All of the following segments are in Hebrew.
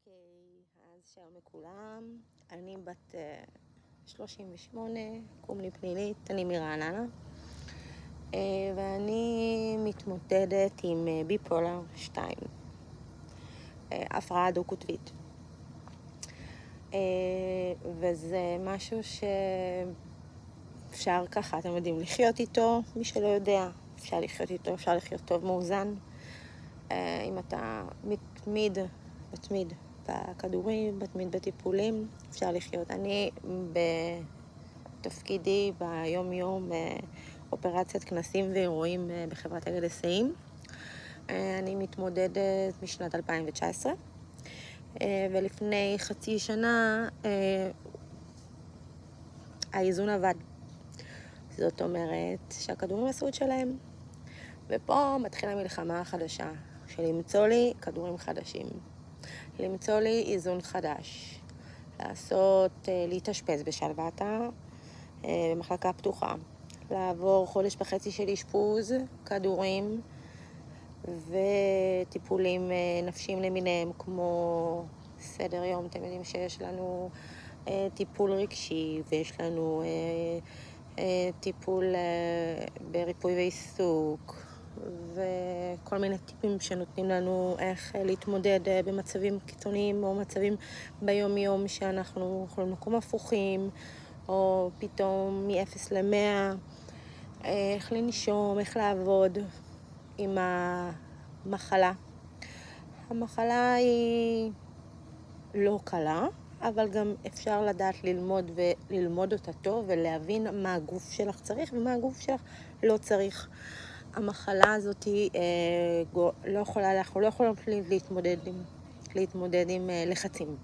אז שלום לכולם, אני בת 38, קוראים לי פנילית, אני מרעננה, ואני מתמודדת עם ביפולר 2, הפרעה דו-קוטבית. וזה משהו שאפשר ככה, אתם יודעים, לחיות איתו, מי שלא יודע, אפשר לחיות איתו, אפשר לחיות טוב מאוזן. אם אתה מתמיד בכדורים, מתמיד בטיפולים, אפשר לחיות. אני בתפקידי ביום-יום אופרציית כנסים ואירועים בחברת אגד היסעים. אני מתמודדת משנת 2019, ולפני חצי שנה האיזון עבד. זאת אומרת שהכדורים עשו את שלהם. ופה מתחילה מלחמה חדשה, של למצוא לי כדורים חדשים, למצוא לי איזון חדש, להתאשפז בשלוותה, במחלקה פתוחה, לעבור חודש וחצי של אשפוז, כדורים וטיפולים נפשיים למיניהם, כמו סדר יום. אתם יודעים שיש לנו טיפול רגשי, ויש לנו טיפול בריפוי ועיסוק, וכל מיני טיפים שנותנים לנו איך להתמודד במצבים קיצוניים או מצבים ביום-יום שאנחנו יכולים מקום הפוכים, או פתאום מ-0 ל-100, איך לנשום, איך לעבוד עם המחלה. המחלה היא לא קלה, אבל גם אפשר לדעת ללמוד אותה טוב ולהבין מה הגוף שלך צריך ומה הגוף שלך לא צריך. המחלה הזאת אנחנו לא יכולים להתמודד עם לחצים.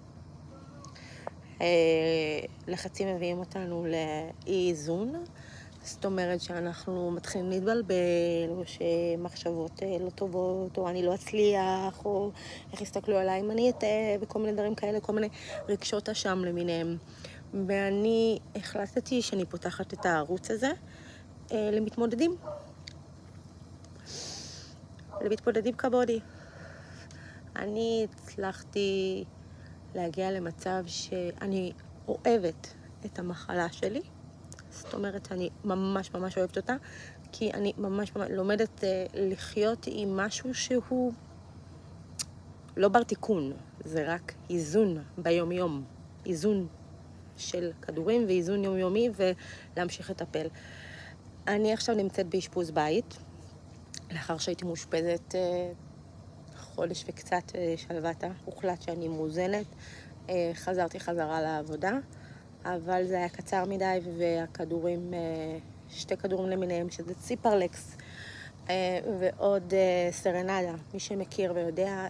לחצים מביאים אותנו לאי איזון, זאת אומרת שאנחנו מתחילים להתבלבל, או שמחשבות לא טובות, או אני לא אצליח, או איך יסתכלו עליי אם אני אטעה, וכל מיני דברים כאלה, כל מיני רגשות אשם למיניהם. ואני החלטתי שאני פותחת את הערוץ הזה למתמודדים כבודי. אני הצלחתי להגיע למצב שאני אוהבת את המחלה שלי. זאת אומרת, אני ממש אוהבת אותה, כי אני ממש לומדת לחיות עם משהו שהוא לא בר תיקון, זה רק איזון ביום-יום, איזון של כדורים ואיזון יומיומי, ולהמשיך לטפל. אני עכשיו נמצאת באשפוז בית, לאחר שהייתי מאושפזת חודש וקצת שלוותה, הוחלט שאני מאוזנת, חזרתי חזרה לעבודה, אבל זה היה קצר מדי, והכדורים, 2 כדורים למיניהם, שזה ציפרלקס ועוד סרנדה, מי שמכיר ויודע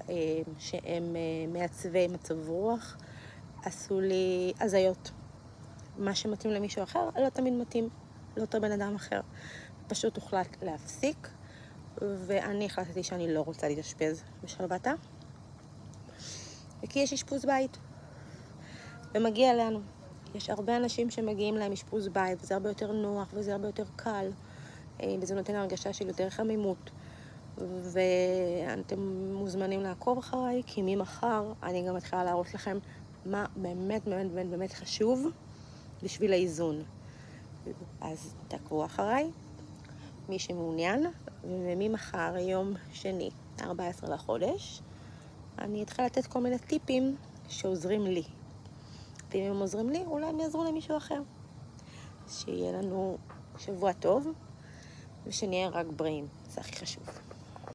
שהם מעצבי מצב רוח, עשו לי הזיות. מה שמתאים למישהו אחר לא תמיד מתאים לאותו בן אדם אחר. פשוט הוחלט להפסיק, ואני החלטתי שאני לא רוצה להתאשפז בשלוותה, וכי יש אשפוז בית, ומגיע לנו. יש הרבה אנשים שמגיעים להם אשפוז בית, וזה הרבה יותר נוח, וזה הרבה יותר קל, וזה נותן הרגשה של יותר חמימות. ואתם מוזמנים לעקוב אחריי, כי ממחר אני גם מתחילה להראות לכם מה באמת חשוב בשביל האיזון. אז תעקבו אחריי, מי שמעוניין, וממחר, יום שני, 14 לחודש, אני אתחיל לתת כל מיני טיפים שעוזרים לי. ואם הם עוזרים לי, אולי הם יעזרו למישהו אחר. שיהיה לנו שבוע טוב, ושנהיה רק בריאים. זה הכי חשוב.